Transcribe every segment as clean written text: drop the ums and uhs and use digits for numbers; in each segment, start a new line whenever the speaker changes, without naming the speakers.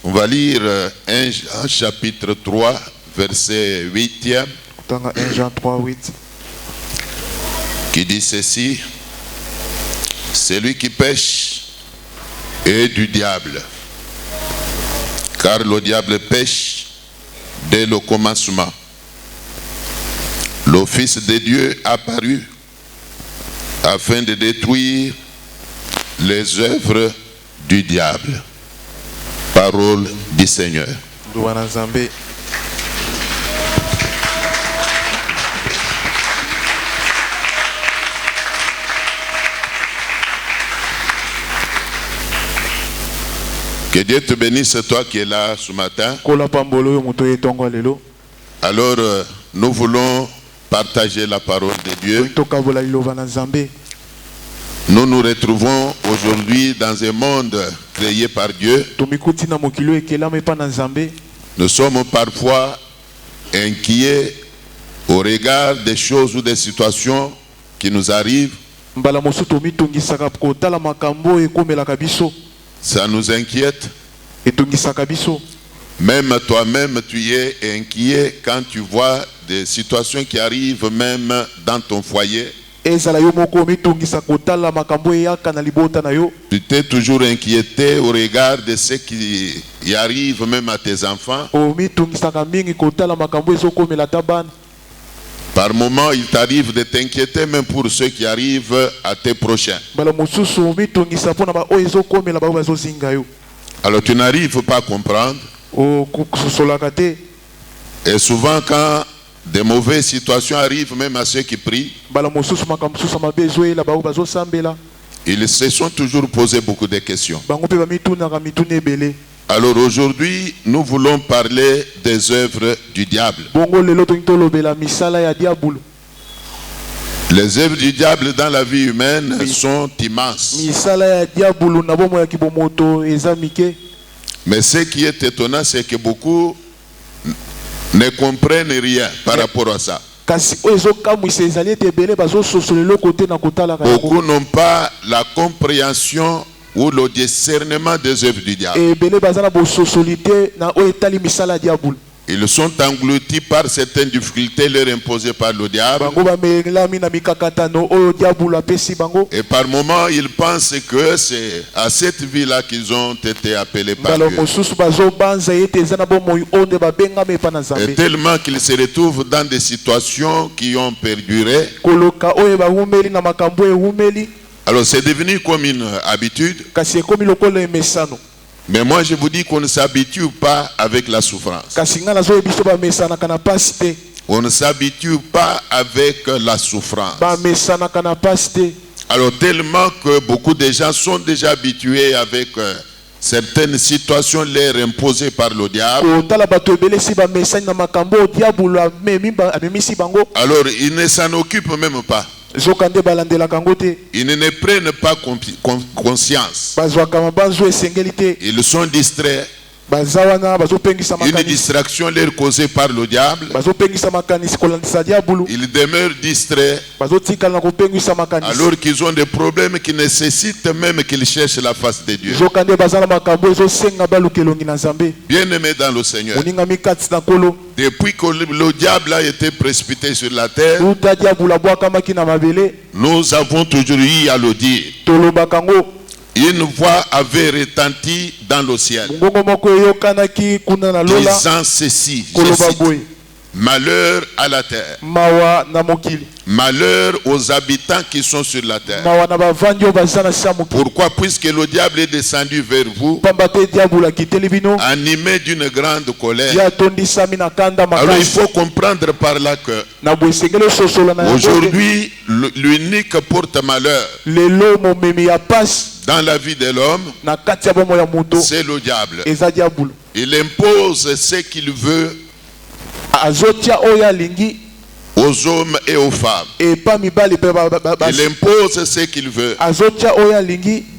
On va lire 1 Jean chapitre 3, verset 8,
1 Jean 3, 8.
qui dit ceci: celui qui pêche est du diable, car le diable pêche dès le commencement. Le Fils de Dieu apparut afin de détruire les œuvres du diable. Parole du Seigneur. Que Dieu te bénisse, toi qui es là ce matin. Alors, nous voulons partager la parole de Dieu. Nous nous retrouvons aujourd'hui dans un monde créé par Dieu. Nous sommes parfois inquiets au regard des choses ou des situations qui nous arrivent. Ça nous inquiète. Même toi-même, tu es inquiet quand tu vois des situations qui arrivent même dans ton foyer. Tu t'es toujours inquiété au regard de ce qui y arrive même à tes enfants. Par moments, il t'arrive de t'inquiéter même pour ceux qui arrivent à tes prochains. Alors tu n'arrives pas à comprendre. Et souvent quand des mauvaises situations arrivent même à ceux qui prient, ils se sont toujours posé beaucoup de questions. Alors aujourd'hui, nous voulons parler des œuvres du diable. Les œuvres du diable dans la vie humaine sont immenses. Mais ce qui est étonnant, c'est que beaucoup ne comprennent rien par rapport à ça. Beaucoup n'ont pas la compréhension ou le discernement des œuvres du diable. Ils sont engloutis par certaines difficultés leur imposées par le diable. Et par moments, ils pensent que c'est à cette vie-là qu'ils ont été appelés par Dieu. Et tellement qu'ils se retrouvent dans des situations qui ont perduré. Alors c'est devenu comme une habitude. Mais moi je vous dis qu'on ne s'habitue pas avec la souffrance. On ne s'habitue pas avec la souffrance. Alors tellement que beaucoup de gens sont déjà habitués avec certaines situations leur imposées par le diable. Alors ils ne s'en occupent même pas. Ils ne prennent pas conscience. Ils sont distraits. Une distraction leur causée par le diable. Ils demeurent distraits alors qu'ils ont des problèmes qui nécessitent même qu'ils cherchent la face de Dieu. Bien-aimés dans le Seigneur, depuis que le diable a été précipité sur la terre, nous avons toujours eu à le dire. Une voix avait retenti dans le ciel, disant ceci, je cite, malheur à la terre, malheur aux habitants qui sont sur la terre. Pourquoi? Puisque le diable est descendu vers vous, animé d'une grande colère. Alors il faut comprendre par là que aujourd'hui, l'unique porte-malheur dans la vie de l'homme, c'est le diable. Il impose ce qu'il veut aux hommes et aux femmes. Il impose ce qu'il veut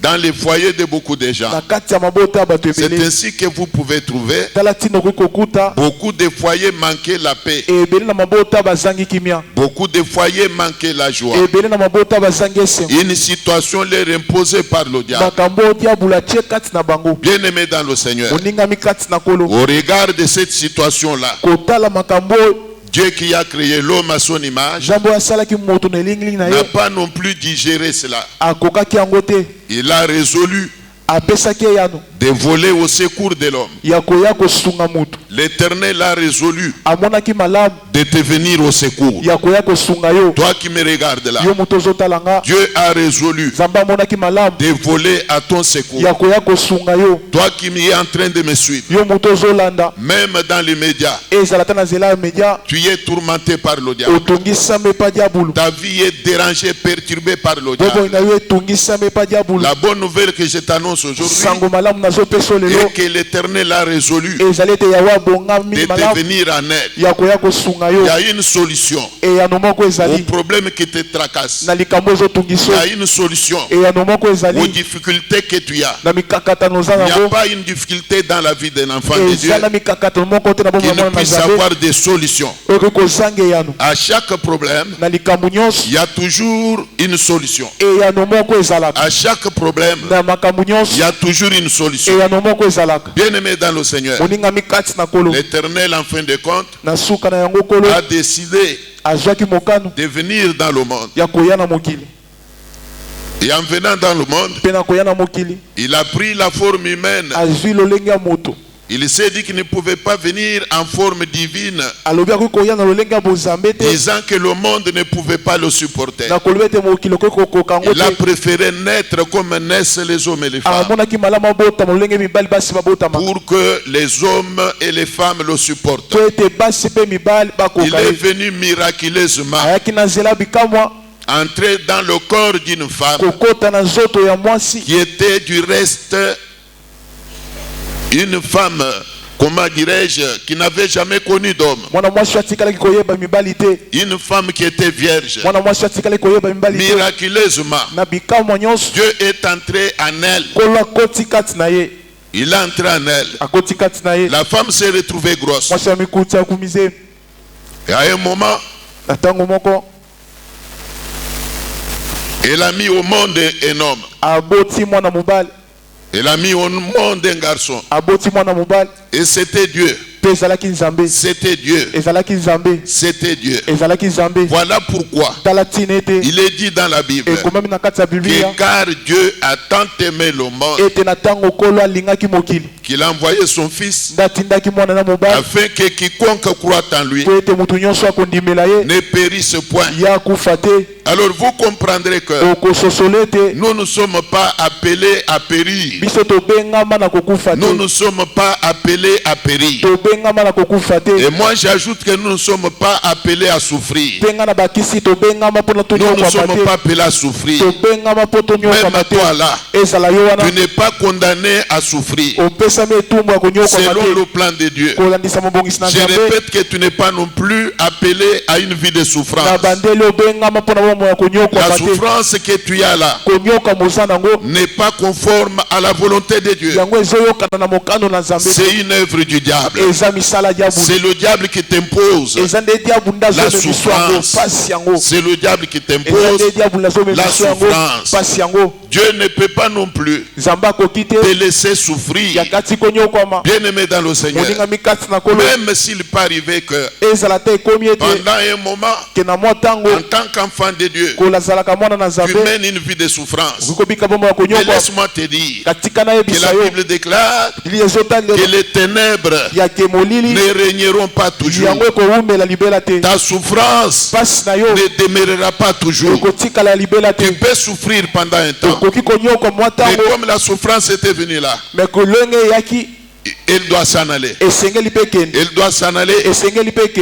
dans les foyers de beaucoup de gens. C'est ainsi que vous pouvez trouver beaucoup de foyers manquaient la paix. Beaucoup de foyers manquaient la joie. Une situation leur imposée par le diable. Bien aimé dans le Seigneur, au regard de cette situation-là, Dieu qui a créé l'homme à son image n'a pas non plus digéré cela. Il a résolu de voler au secours de l'homme. L'Éternel a résolu de te venir au secours. Toi qui me regardes là, Dieu a résolu de voler à ton secours. Toi qui es en train de me suivre, même dans les médias, tu es tourmenté par le diable. Ta vie est dérangée, perturbée par le diable. La bonne nouvelle que je t'annonce aujourd'hui est que l'Éternel a résolu de te venir en aide. Il y a une solution au problème qui te tracasse. Il y a une solution aux difficultés que tu as. Il n'y a pas une difficulté dans la vie d'un enfant de Dieu qui ne puisse avoir des solutions. À chaque problème, il y a toujours une solution. À chaque problème, il y a toujours une solution. Bien aimé dans le Seigneur, l'Éternel en fin de compte a décidé de venir dans le monde. Et en venant dans le monde, il a pris la forme humaine. Il s'est dit qu'il ne pouvait pas venir en forme divine, disant que le monde ne pouvait pas le supporter. Il a préféré naître comme naissent les hommes et les femmes, pour que les hommes et les femmes le supportent. Il est venu miraculeusement entrer dans le corps d'une femme qui était du reste une femme, comment dirais-je, qui n'avait jamais connu d'homme. Une femme qui était vierge. Miraculeusement, Dieu est entré en elle. Il est entré en elle. La femme s'est retrouvée grosse. Et à un moment, elle a mis au monde un homme. Elle a mis au monde un garçon. Et c'était Dieu. C'était Dieu. C'était Dieu. Voilà pourquoi il est dit dans la Bible que car Dieu a tant aimé le monde qu'il a envoyé son fils afin que quiconque croit en lui ne périsse point. Alors vous comprendrez que nous ne sommes pas appelés à périr. Nous ne sommes pas appelés à périr. Et moi j'ajoute que nous ne sommes pas appelés à souffrir. Nous ne sommes pas appelés à souffrir. Même toi là, tu n'es pas condamné à souffrir selon le plan de Dieu. Je répète que tu n'es pas non plus appelé à une vie de souffrance. La souffrance que tu as là n'est pas conforme à la volonté de Dieu. C'est une œuvre du diable. C'est le diable qui t'impose la souffrance. C'est le diable qui t'impose la souffrance. Dieu ne peut pas non plus te laisser souffrir. Bien aimé dans le Seigneur, même s'il peut arriver que pendant un moment, en tant qu'enfant de Dieu, tu mènes une vie de souffrance. Mais laisse-moi te dire que la Bible déclare que les ténèbres ne régneront pas toujours. Ta souffrance ne demeurera pas toujours. Tu peux souffrir pendant un temps, mais comme la souffrance était venue là, elle doit s'en aller. Elle doit s'en aller.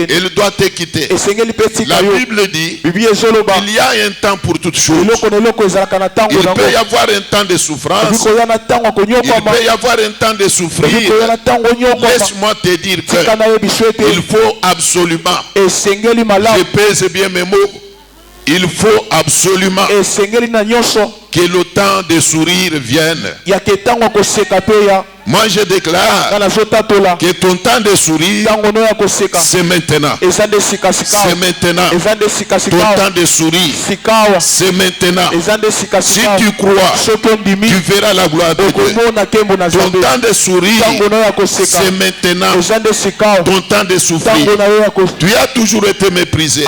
Elle doit te quitter. La Bible dit il y a un temps pour toutes choses. Il peut y avoir un temps de souffrance. Il peut y avoir un temps de souffrir. Laisse-moi te dire qu'il faut absolument, je pèse bien mes mots, il faut absolument que le temps de sourire vienne. Moi je déclare que ton temps de sourire, c'est maintenant. C'est maintenant. Ton temps de sourire, c'est maintenant. Si tu crois, tu verras la gloire de Dieu. Ton temps de sourire, c'est maintenant. Ton temps de souffrir. Tu as toujours été méprisé.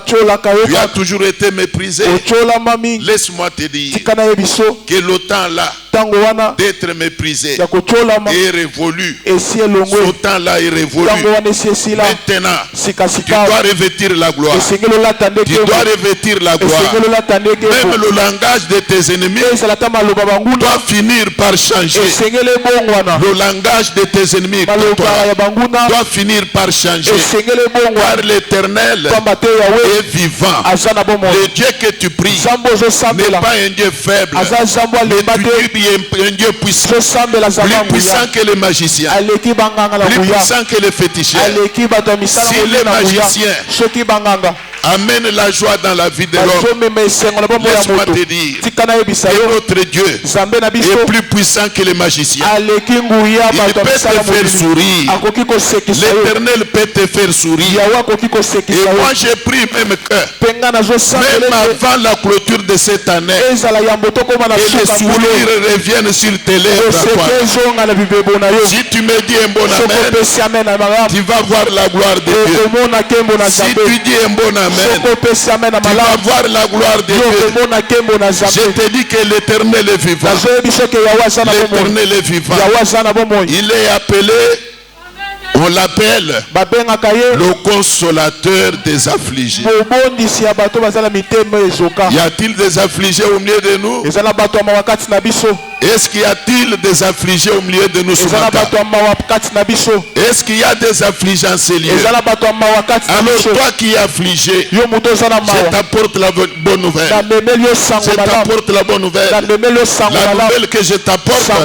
Tu as toujours été méprisé. Laisse-moi te dire que le temps là d'être méprisé est révolu. Ce temps-là est révolu. Maintenant, tu dois revêtir la gloire. Tu dois revêtir la gloire. Même le langage de tes ennemis doit finir par changer. Le langage de tes ennemis doit finir par changer. Car l'Éternel est vivant. Le Dieu que tu pries n'est pas un Dieu faible, mais un Dieu puissant. Plus puissant que les magiciens, plus puissant que les féticheurs. Si les magiciens amène la joie dans la vie de l'homme, laisse-moi te dire que notre Dieu est plus puissant que les magiciens. Il peut te faire sourire. L'Éternel peut te faire sourire. Et moi j'ai pris même que même avant la clôture de cette année, que les sourires reviennent sur tes lèvres. Si tu me dis un bon amen, tu vas voir la gloire de Dieu. Si tu dis un bon amen, tu vas voir la gloire de Dieu. Je te dis que l'Éternel est vivant. L'Éternel est vivant. Il est appelé, on l'appelle le consolateur des affligés. Y a-t-il des affligés au milieu de nous? Est-ce qu'il y a-t-il des affligés au milieu de nous ce matin? Est-ce qu'il y a des affligés en ces lieux? Alors toi qui es affligé, je t'apporte la bonne nouvelle. Je t'apporte la bonne nouvelle. La nouvelle que je t'apporte a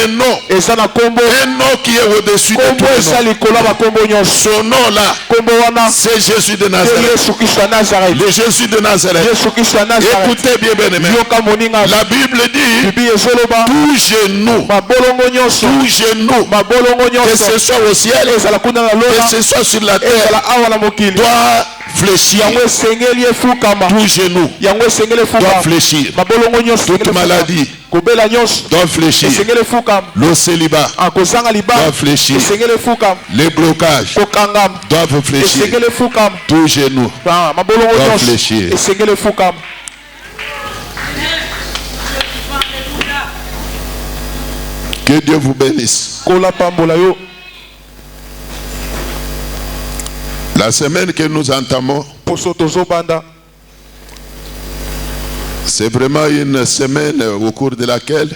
un nom. Un nom qui est au-dessus de tout nom. Son nom là, c'est Jésus de Nazareth. Le Jésus de Nazareth. Écoutez bien, bien-aimés. La Bible dit tout genou, que ce soit au ciel, que ce soit sur la terre, doit fléchir. Tout genou doit fléchir. Toute maladie doit fléchir. Le célibat doit fléchir. Les blocages doivent fléchir. Tout genou doit fléchir. Que Dieu vous bénisse. La semaine que nous entamons, c'est vraiment une semaine au cours de laquelle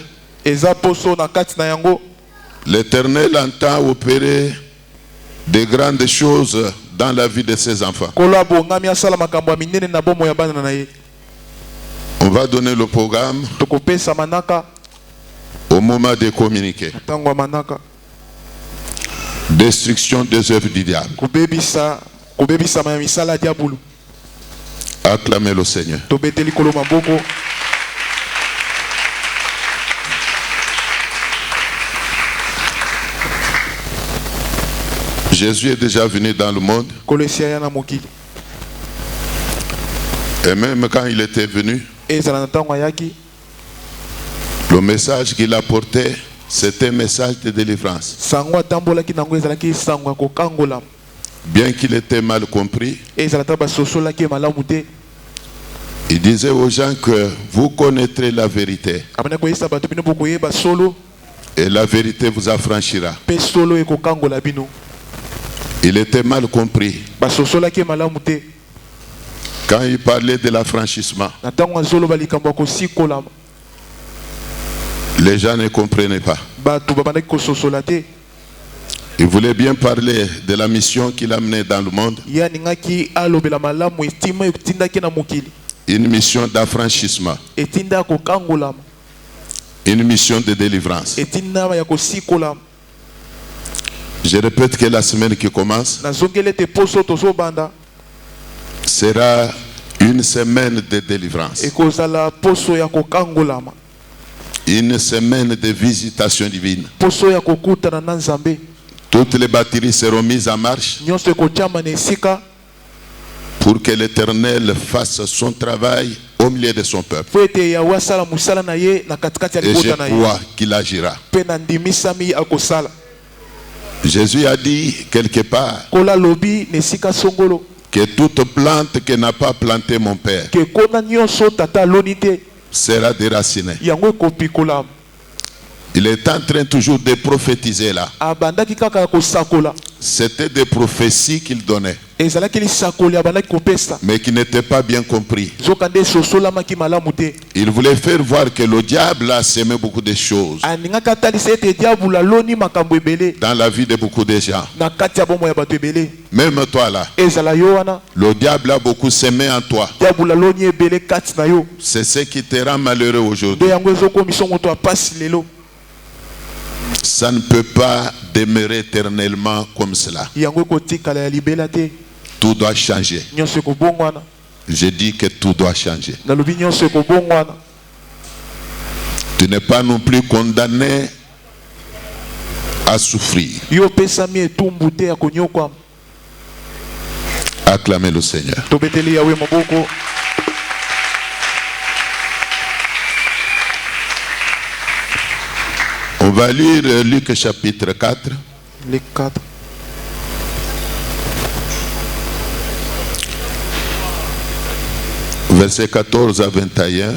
l'Éternel entend opérer de grandes choses dans la vie de ses enfants. On va donner le programme au moment de communiquer. Destruction des œuvres du diable. Acclamez le Seigneur. Jésus est déjà venu dans le monde. Et même quand il était venu, le message qu'il apportait, c'était un message de délivrance. Bien qu'il était mal compris, il disait aux gens que vous connaîtrez la vérité. Et la vérité vous affranchira. Il était mal compris. Quand il parlait de l'affranchissement, Les gens ne comprenaient pas. Il voulait bien parler de la mission qu'il a menée dans le monde. Une mission d'affranchissement. Une mission de délivrance. Je répète que la semaine qui commence sera une semaine de délivrance. Une semaine de visitation divine. Toutes les batteries seront mises en marche pour que l'Éternel fasse son travail au milieu de son peuple. Et je crois qu'il agira. Jésus a dit quelque part que toute plante que n'a pas planté mon Père sera déracinée. Il est en train toujours de prophétiser là. C'était des prophéties qu'il donnait, mais qui n'étaient pas bien compris. Il voulait faire voir que le diable a semé beaucoup de choses dans la vie de beaucoup de gens. Même toi là, le diable a beaucoup semé en toi. C'est ce qui te rend malheureux aujourd'hui. Ça ne peut pas demeurer éternellement comme cela. Tout doit changer. Je dis que tout doit changer. Tu n'es pas non plus condamné à souffrir. Acclamez le Seigneur. On va lire Luc chapitre 4.
Luc 4.
Versets 14 à 21.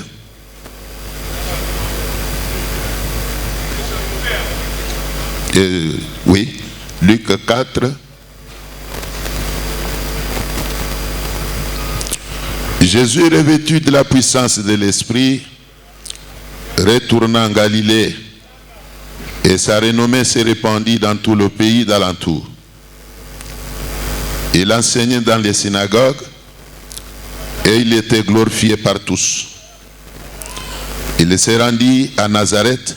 Oui, Luc 4. Jésus, revêtu de la puissance de l'Esprit, retourna en Galilée. Et sa renommée s'est répandue dans tout le pays d'alentour. Il enseignait dans les synagogues et il était glorifié par tous. Il s'est rendu à Nazareth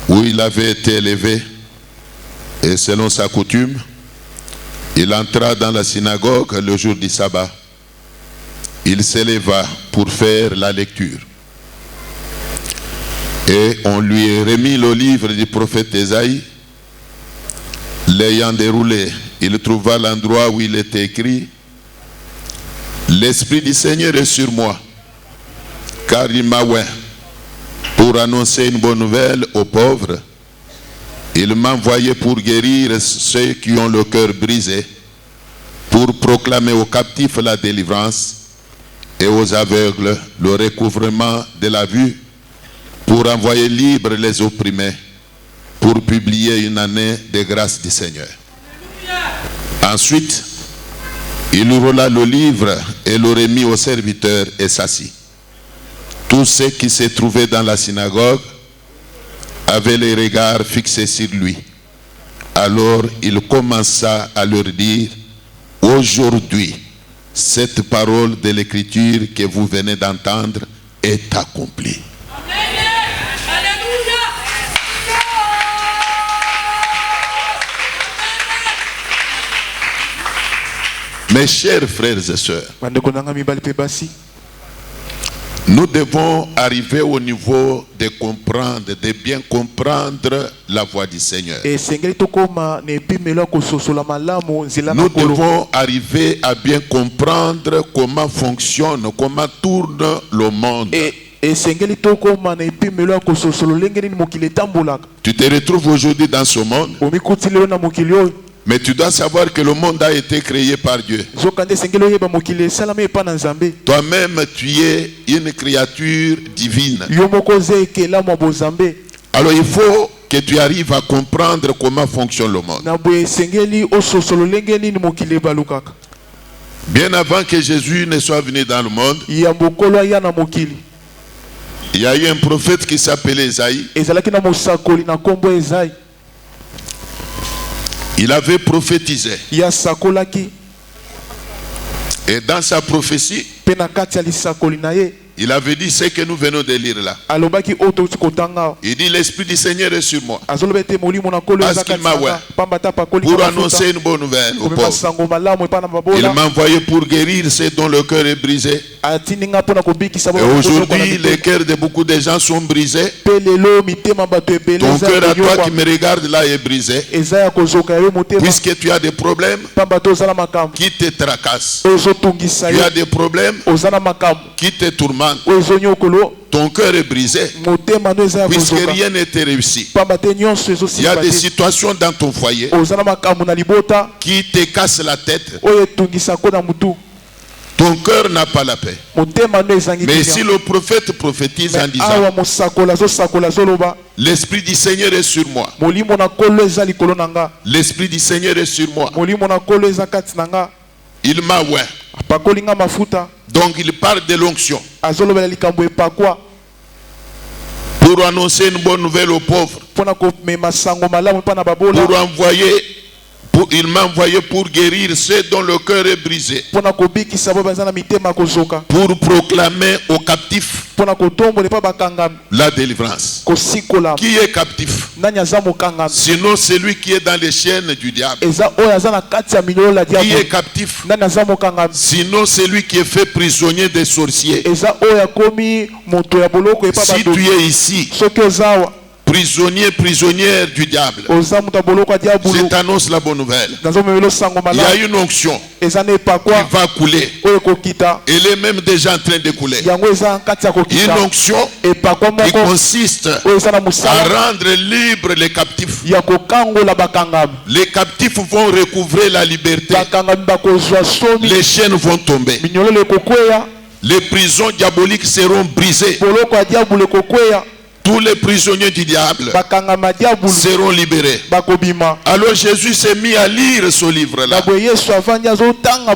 où il avait été élevé et selon sa coutume, il entra dans la synagogue le jour du sabbat. Il s'éleva pour faire la lecture. Et on lui remis le livre du prophète Ésaïe. L'ayant déroulé, il trouva l'endroit où il était écrit: L'Esprit du Seigneur est sur moi, car il m'a oint pour annoncer une bonne nouvelle aux pauvres. Il m'a envoyé pour guérir ceux qui ont le cœur brisé, pour proclamer aux captifs la délivrance et aux aveugles le recouvrement de la vue, pour envoyer libres les opprimés, pour publier une année de grâce du Seigneur. Ensuite, il roula le livre et le remit au serviteur et s'assit. Tous ceux qui se trouvaient dans la synagogue avaient les regards fixés sur lui. Alors il commença à leur dire: Aujourd'hui, cette parole de l'Écriture que vous venez d'entendre est accomplie. Mes chers frères et sœurs, nous devons arriver au niveau de comprendre, de bien comprendre la voix du Seigneur. Nous devons arriver à bien comprendre comment fonctionne, comment tourne le monde. Tu te retrouves aujourd'hui dans ce monde, mais tu dois savoir que le monde a été créé par Dieu. Toi-même, tu es une créature divine. Alors il faut que tu arrives à comprendre comment fonctionne le monde. Bien avant que Jésus ne soit venu dans le monde, Il y a eu un prophète qui s'appelait Esaïe. Il avait prophétisé. Et dans sa prophétie, il avait dit ce que nous venons de lire là. Il dit l'Esprit du Seigneur est sur moi. Parce qu'il m'a oint pour annoncer une bonne nouvelle aux pauvres. Il m'a envoyé pour guérir ceux dont le cœur est brisé. Et aujourd'hui, les cœurs de beaucoup de gens sont brisés. Ton cœur à toi qui me regarde là est brisé. Puisque tu as des problèmes qui te tracassent. Tu as des problèmes qui te tourmentent. Ton cœur est brisé puisque rien n'était réussi. Il y a des situations dans ton foyer qui te cassent la tête. Ton cœur n'a pas la paix. Mais si le prophète prophétise en disant l'Esprit du Seigneur est sur moi. L'Esprit du Seigneur est sur moi. Il m'a oint. Donc il parle de l'onction. Pour annoncer une bonne nouvelle aux pauvres. Il m'a envoyé pour guérir ceux dont le cœur est brisé. Pour proclamer aux captifs la délivrance. Qui est captif? Sinon celui qui est dans les chaînes du diable. Qui est captif? Sinon celui qui est fait prisonnier des sorciers. Si tu es ici, prisonnière du diable, je t'annonce la bonne nouvelle. Il y a une onction qui va couler. Elle est même déjà en train de couler. Une onction qui consiste à rendre libres les captifs. Les captifs vont recouvrer la liberté. Les chaînes vont tomber. Les prisons diaboliques seront brisées. Tous les prisonniers du diable seront libérés. Alors Jésus s'est mis à lire ce livre-là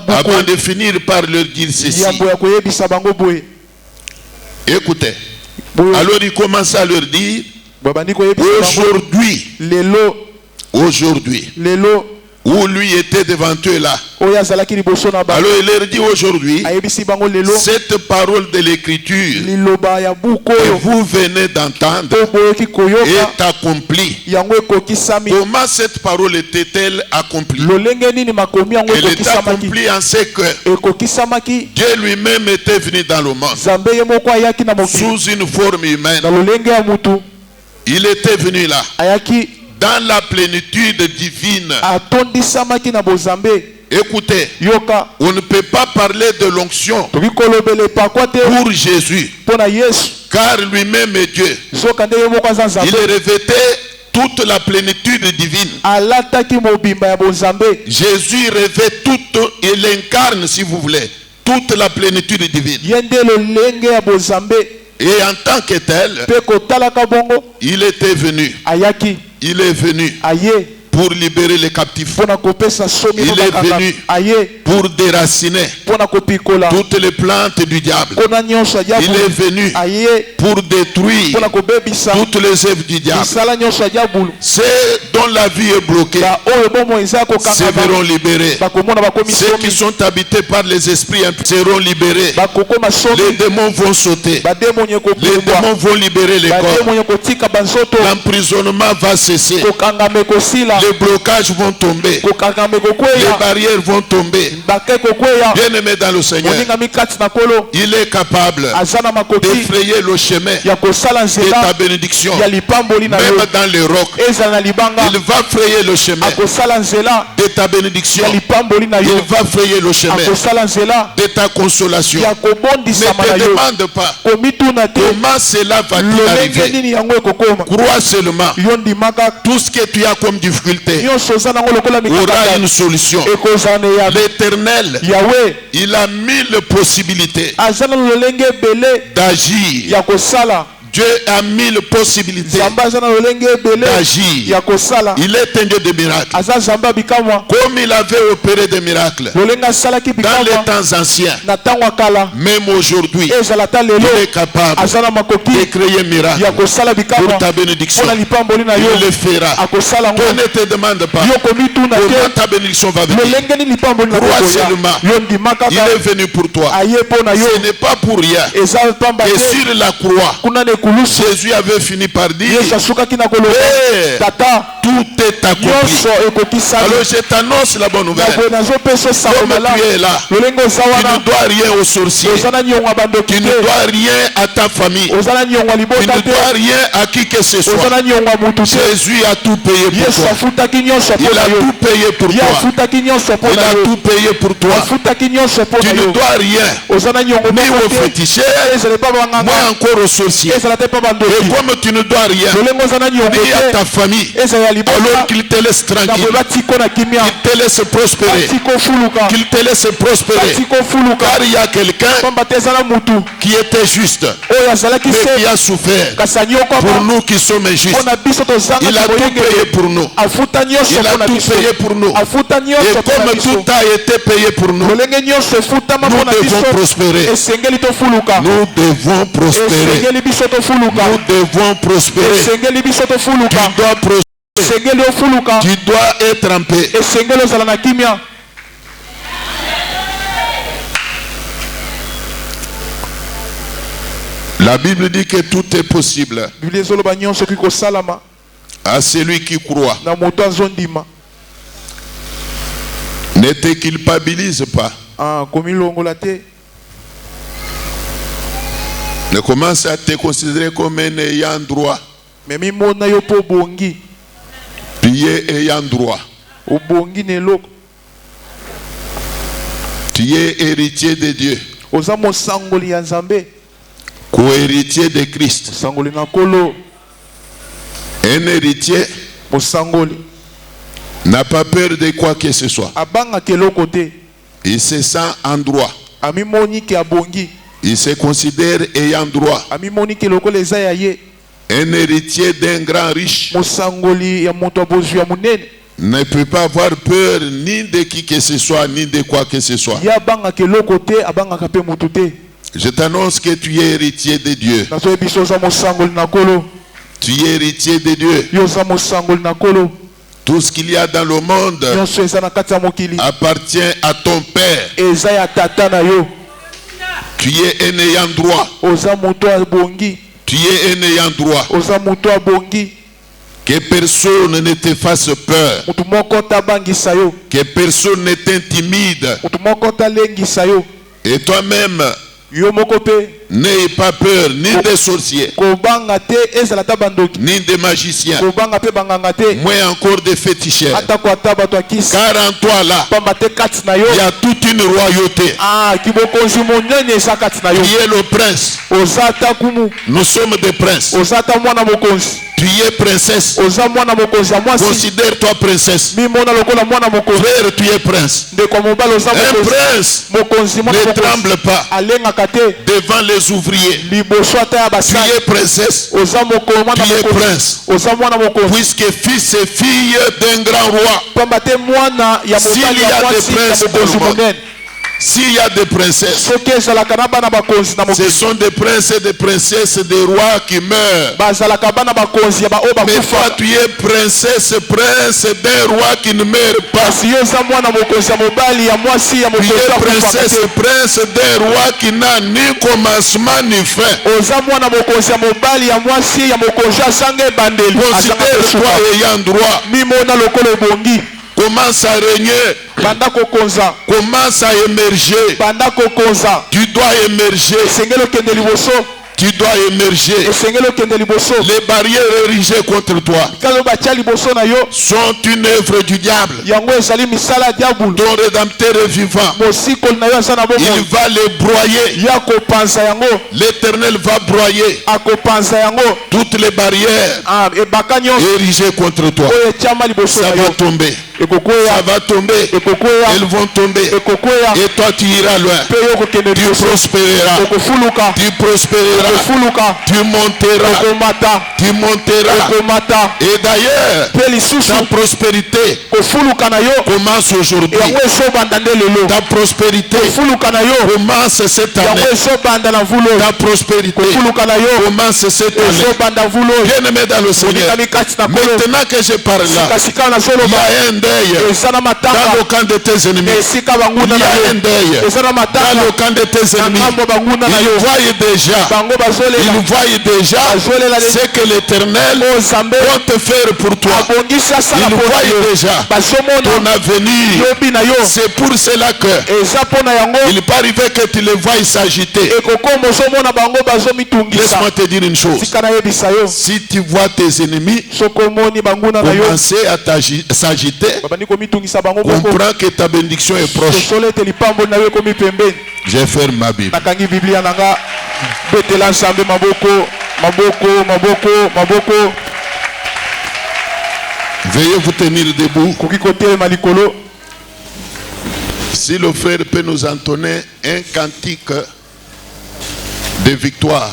avant de finir par leur dire ceci. Écoutez. Alors il commence à leur dire aujourd'hui, où lui était devant eux là. Alors il leur dit aujourd'hui, cette parole de l'écriture que vous venez d'entendre est accomplie. Comment cette parole était-elle accomplie? Elle est accomplie en ce que Dieu lui-même était venu dans le monde sous une forme humaine. Il était venu là dans la plénitude divine. Écoutez, on ne peut pas parler de l'onction pour Jésus, car lui-même est Dieu. Il revêtait toute la plénitude divine. Jésus revêt toute, il incarne, si vous voulez, toute la plénitude divine. Et en tant que tel, il était venu. Il est venu pour libérer les captifs. Il est venu pour déraciner toutes les plantes du diable. Il est venu pour détruire toutes les œuvres du diable. Ceux dont la vie est bloquée seront libérés. Ceux qui sont habités par les esprits seront libérés. Les démons vont sauter. Les démons vont libérer les corps. L'emprisonnement va cesser. Les blocages vont tomber. Les barrières vont tomber. Bien-aimé dans le Seigneur, il est capable d'effrayer le chemin de ta bénédiction. Même dans les rocs, il va frayer le chemin de ta bénédiction. Il va frayer le chemin de ta consolation. Ne te demande pas comment cela va-t-il arriver. Crois seulement. Tout ce que tu as comme difficulté aura une solution. L'Éternel, il a mille possibilités d'agir Dieu a mille possibilités d'agir. Il est un Dieu de miracles. Comme il avait opéré des miracles dans les temps anciens, même aujourd'hui, il est capable de créer un miracle pour ta bénédiction. Il le fera. On ne te demande pas comment ta bénédiction va venir. Crois seulement. Il est venu pour toi. Ce n'est pas pour rien. Et sur la croix, Jésus avait fini par dire tout est accompli. Alors je t'annonce la bonne nouvelle. Comme tu es là, tu ne dois rien aux sorciers. Tu ne dois rien à ta famille. Tu ne dois rien à qui que ce soit. Jésus a tout payé pour toi. Il a tout payé pour toi. Il a tout payé pour toi. Tu ne dois rien ni aux féticheurs, moi encore aux sorciers. Et comme tu ne dois rien ni à ta famille, alors qu'il te laisse tranquille, qu'il te laisse prospérer, qu'il te laisse prospérer. Car il y a quelqu'un qui était juste, mais qui a souffert pour nous qui sommes injustes. Il a tout payé pour nous. Il a tout payé pour nous. Et comme tout a été payé pour nous, nous devons prospérer. Nous devons prospérer. Nous devons prospérer. Tu dois être en paix. La Bible dit que tout est possible à celui qui croit. Ne te culpabilise pas. Ne commence à te considérer comme un ayant droit. Tu es ayant droit. Tu es héritier de Dieu. Co-héritier de Christ. Un héritier n'a pas peur de quoi que ce soit. Il se sent en droit. Il se considère ayant droit. Un héritier d'un grand riche ne peut pas avoir peur ni de qui que ce soit, ni de quoi que ce soit. Je t'annonce que tu es héritier de Dieu. Tu es héritier de Dieu. Tout ce qu'il y a dans le monde appartient à ton Père. Tu es un ayant droit. Tu es un ayant droit. Que personne ne te fasse peur. Que personne ne t'intimide. Et toi-même, n'ayez pas peur ni des sorciers, ni des magiciens, moins encore des féticheurs. Car en toi là, il y a toute une royauté. Tu es le prince. Nous sommes des princes. Tu es princesse. Considère-toi princesse. Frère, tu es prince. Un prince ne tremble pas devant les ouvriers. Tu es princesse. Tu es prince. Puisque fils et fille d'un grand roi. S'il y a des princes dans le monde, s'il y a des princesses, ce sont des princes et des princesses des rois qui meurent. Mais toi, tu es princesse, prince d'un roi qui ne meurt pas. Tu es princesse, prince d'un roi qui n'a ni commencement ni fin. Considère-toi ayant droit. Commence à régner. Commence à émerger. Tu dois émerger. Tu dois émerger. Les barrières érigées contre toi sont une œuvre du diable. Ton rédempteur est vivant. Il va les broyer. L'Éternel va broyer toutes les barrières érigées contre toi. Ça va tomber. Ça va tomber. Elles vont tomber. Et toi tu iras loin. Tu prospéreras. Tu prospéreras. Tu monteras. Tu monteras. Et d'ailleurs, ta prospérité commence aujourd'hui. Ta prospérité commence cette année. Ta prospérité commence cette année. Bien-aimé dans le Seigneur, maintenant que je parle là, il y a un deuil dans le camp de tes ennemis. Il y a un deuil dans le camp de tes ennemis. Ils voient déjà ce que l'Éternel va te faire pour toi. Ils voient déjà ton avenir. C'est pour cela que il peut arriver que tu les vois s'agiter. Laisse-moi te dire une chose. Si tu vois tes ennemis commencer à s'agiter, comprends que ta bénédiction est proche. Je ferme ma Bible. Veuillez vous tenir debout. Si le frère peut nous entonner un cantique de victoire.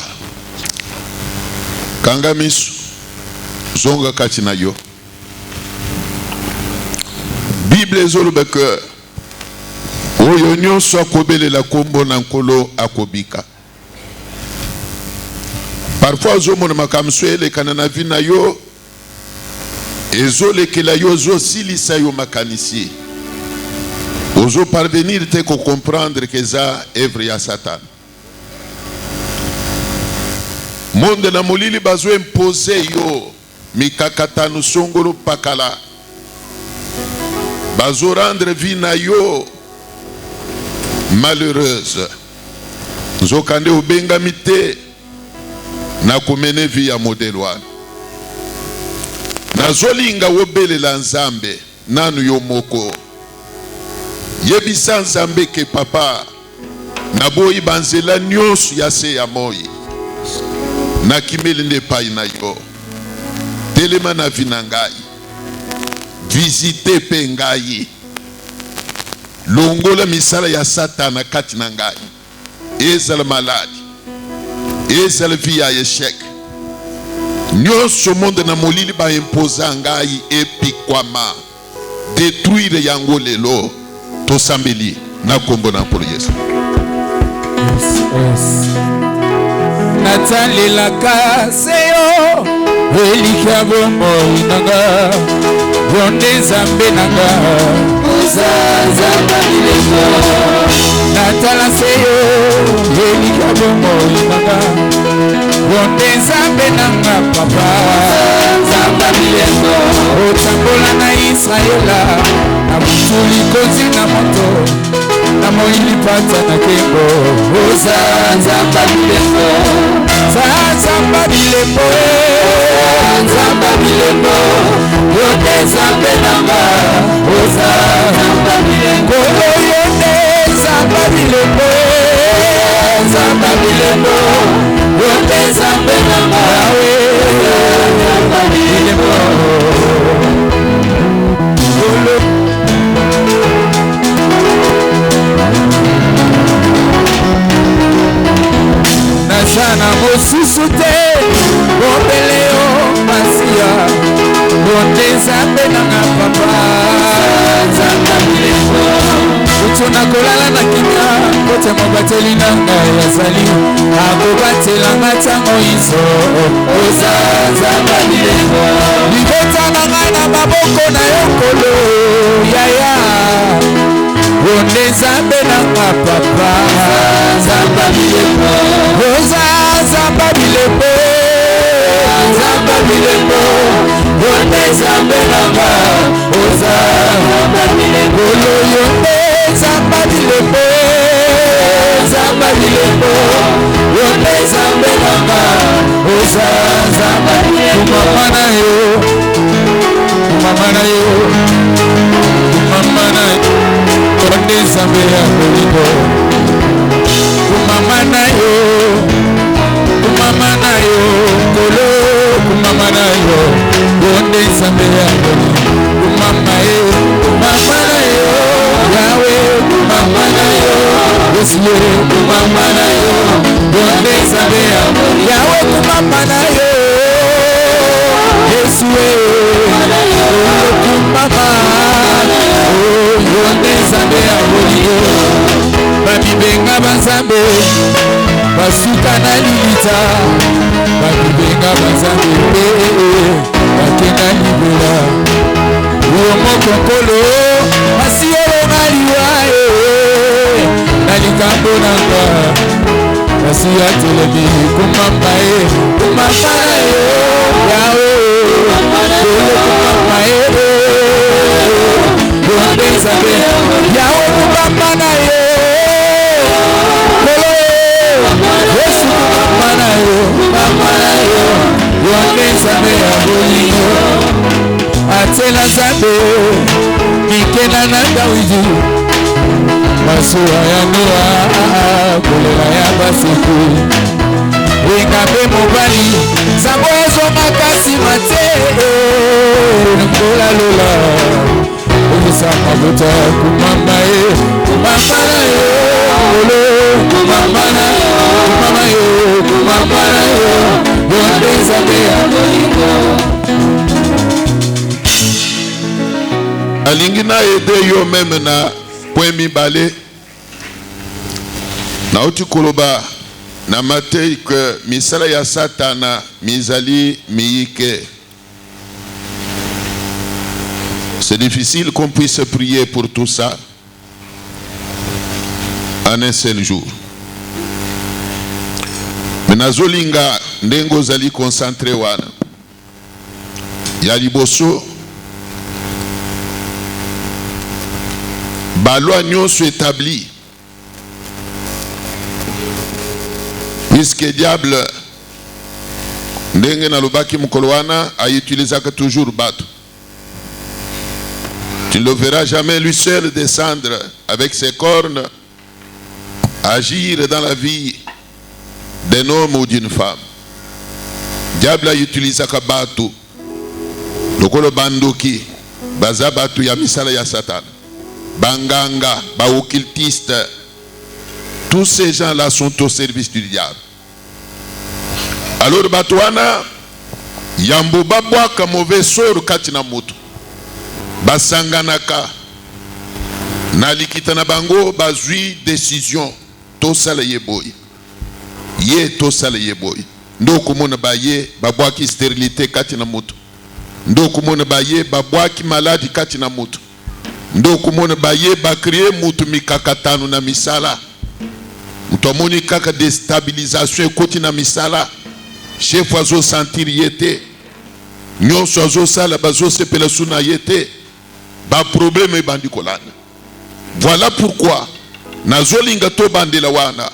Kangamisu zonga kachinayo. Bible zolubeke oyo nyonso akobelela kombo na nkolo akobika. Parfois ozomona makamso elekana na vi na yo ezolekela yo ozosilisa yo makanisi. Ozo parvenir te ko comprendre que ça œuvre ya Satan. Monde na molili bazo imposer yo mikakatanu songolo pakala. Bazo rendre vie na yo malheureuse. Zokande ubengamite na kumene vie ya modelwa. Na zolinga wobelela nzambe nanu yo moko. Yebisa nzambe ke papa na boyi banzela nyonso ya se ya moyi. Na kimeli ne pai na yo. Telema na vinangai. Visite pe ngai. Longola misala ya Satana kati na ngai. Ezala maladi. Ezala via échec. Nyonso monde na molili ba imposa ngai epikwama. Détruire yango lelo. Tosambeli na kombo na polo Yesu.
Natali la kaseo Elika bombo inaga Ronde zambe naga Uza zamba mileko Natala seyo Elika bombo inaga Ronde zambe naga papa Zamba mileko Otambola na Israela Na mutuli kozi na moto na moili pata na kembo Oza zamba bilembo Zamba bilembo Zamba bilembo Yote zambe namba Oza zamba bilembo Yote zamba bilembo Zamba bilembo Yote zambe namba Zamba bilembo Nazana mosusu te Obeleo masia Bonde zambe nanga papa Zanga mileko Utuna kolala na kimya Kote mobateli nanga yazali Ako batela ngatango iso Oza zanga mileko Libeta nanga na maboko na yokolo Yaya Bonde zambe nanga papa Zamba mileko Oza zamba mileko Zamba mileko Bonde zambe nanga Oza zamba mileko Yonde zamba mileko Zamba mileko Yonde zambe nanga Oza zamba mileko Kumamana yo Kumamana yo Kumamana yo Bonde zambe ya mileko Kumamana yo Kumamana yo Kolo Kumamana yo Bonde zambe ya mileko Kumamana yo bolingo babibenga banzambe basuka na limita babibenga banzambe mpe bakenda libula uyo moko nkolo asiyolonga liwa na likambo nanga kasi atelemi kumamba kumamba na yo yawe kumamba bonde nzambe yawe kumamba na yo yesu kumamba na yo bonde nzambe ya bolingo atela nzambe mikena na dawidi masuwa ya noa kolela ya basiku wengabe mobali sango ezonga nsima te kolalola olisaka bota kumamba kumamba na yo kumamba na yo kumamba na yo bonde nzambe ya bolingo
alingi na ede yo meme na point mibale na uti koloba na Matei que misala ya satana mizali miyike. C'est difficile qu'on puisse prier pour tout ça en un seul jour. Mais nazolinga ndengo zali concentré wana ya liboso baloi nyonso établi puisque diable ndenge na lobaki mokolo wana utilisaka toujours bato. Tu ne le verras jamais lui seul descendre avec ses cornes, agir dans la vie d'un homme ou d'une femme. Diable utilisaka bato lokolo bandoki baza bato ya misala ya Satan. Banganga, occultistes, tous ces gens-là sont au service du diable. Alors batouana, yambo babwaka mauvais sort katina moto. Basanganaka, nalikita na bango bazui décision. Tosala yeboy. Ye tosala yeboy. Ndoko mona baye babwaki stérilité katina moto. Ndoko mona baye babwaki maladie katina moto. Ndoko mona baye ba créer mutu mikakatano na misala. Mutomoni kaka déstabilisation ekoti na misala. Chef azo sentir yete. Nyonso azo sala bazo sepela suna yete. Ba problème bandi kolana. Voilà pourquoi nazolinga to bandela wana.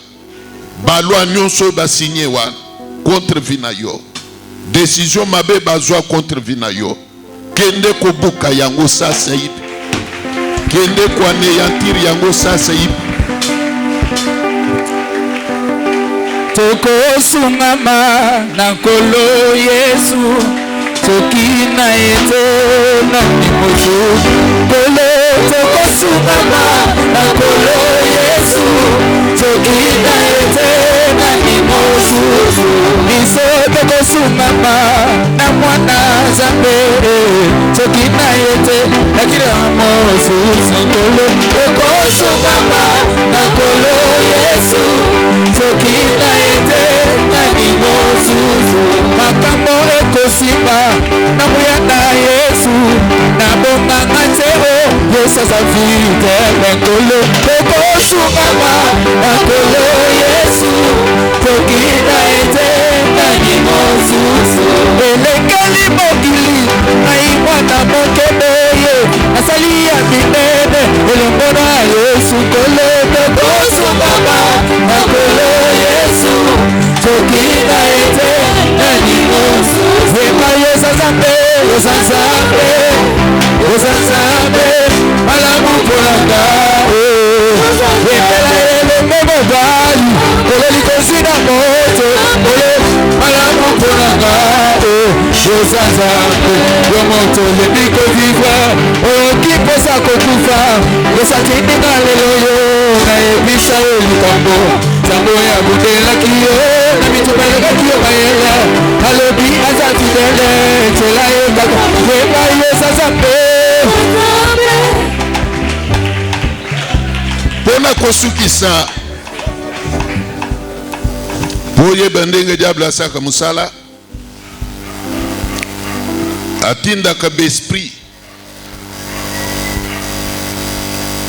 Ba loi nyonso ba signé wana contre vinayo. Décision mabe bazwa contre vinayo. Kende ko buka yango sasa ipi. Kende kwa neyantir yango sasa ipi.
Toko sungama na kolo Yesu Toki na ete na nimoju Kolo toko sungama na kolo Yesu Toki na ete na nimoju Niso toko sungama na mwana zambere Toki na ete na kira mosu Kolo toko sungama na kolo Yesu Toki na ete na nimoju Makambo ekosiba na muyanda Yesu na bonga ngateo Yesu azavite mekolo Toko sungama na kolo Yesu Toki na ete na nimoju Elekeli mokili na imwana mokebeye Asali ya minene elembona Yesu kolo Toko sungama na kolo Yesu Toki na ete na nimoju Zema Yosazambe, Yosazambe, Yosazambe, Malamu Polanga, Wepela ele memo bali, Koleli kosida moto, Malamu Polanga, Yosazambe, Yomoto lebiko viva, Okipo sako kufa, Yosakini na lelo yo, Na ebisa elikambo, Sambo ya budela kiyo, Na mitubeleka kiyo mayela, Alobi azati dele, Tela yekaka, Weba Yosazambe,
kosukisa boye bandenge diable asaka musala atindaka besprit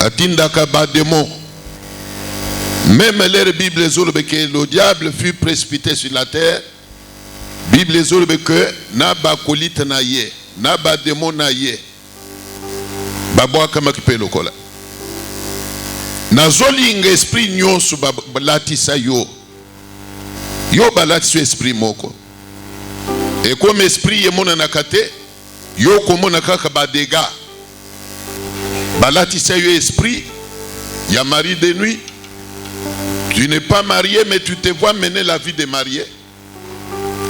atindaka ba démon. Même les Bible que le diable fut précipité sur la terre. Bible que na ba kolite na ye, na ba démon na ye. Babwa kama kipelo kola. Na zolinga esprit nyonso balatisa yo. Yo balatisa esprit moko. Et comme esprit yemona nakate, yo komona kaka ba dégâts. Balatisa yo esprit, ya mari de nuit. Tu n'es pas marié, mais tu te vois mener la vie de marié.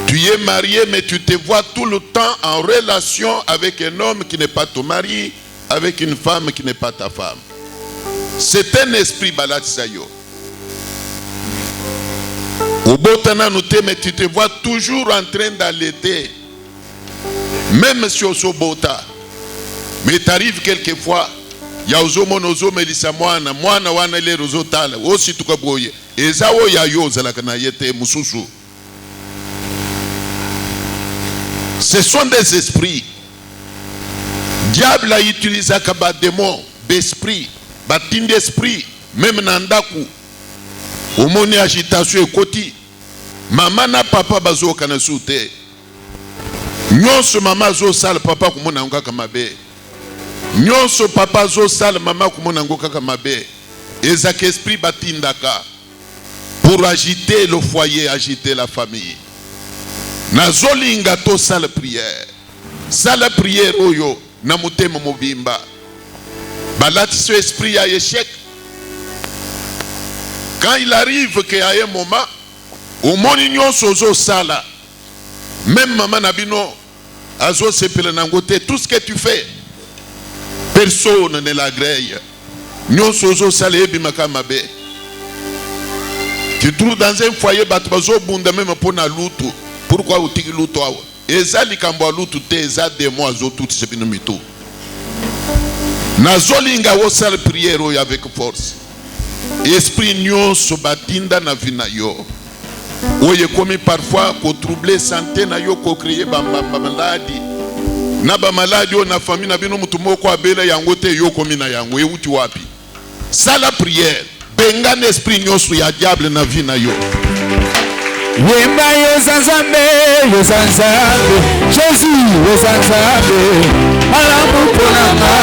Tu es marié, mais tu te vois tout le temps en relation avec un homme qui n'est pas ton mari, avec une femme qui n'est pas ta femme. C'est un esprit balatisayo. Au botana noté, mais tu te vois toujours en train d'allaiter. Même si au sobota. Mais t'arrives quelquefois. Ya uzomo nozo melisa mwana wana ile rozotala osi tukaboye ezawo ya yoza la kana yete mususu. Ce sont des esprits. Diable a utilisé kaba démon d'esprit batinde esprit même nandaku omoni agitation ekoti mama na papa bazo kana sute nyonso mama zo sala papa kumona ngaka mabe. Nyonso papa zo sale mama kumona ngoka kamabe. Ezak esprit batindaka pour agiter le foyer, agiter la famille. Nazolinga to sale prière. Sale prière oyo na mutema mobimba. Balati ce esprit à échec. Quand il arrive qu'il y a un moment au moni nyonso zo sala. Même maman nabino azo sepele nangote tout ce que tu fais. Personne ne l'agrée. Tu trouves dans un foyer, même pour la lutte. Pourquoi vous tirez lutte? Et ça, les cambois lutte, ça, des mois, tout ce qui nous met tout. Nazolinga wo sal prière avec force. Esprit nyon so batinda na vina yo. Oye komi parfois ko troubler santé na yo ko créer ba maladie. Na ba maladi o na famille na bino mutu moko abela yango te yo komi na yango euti wapi. Sala prière benga esprit nyoso ya diable na vie na yo.
Wemba yo zanzambe Jésus yo zanzambe alamu ponanga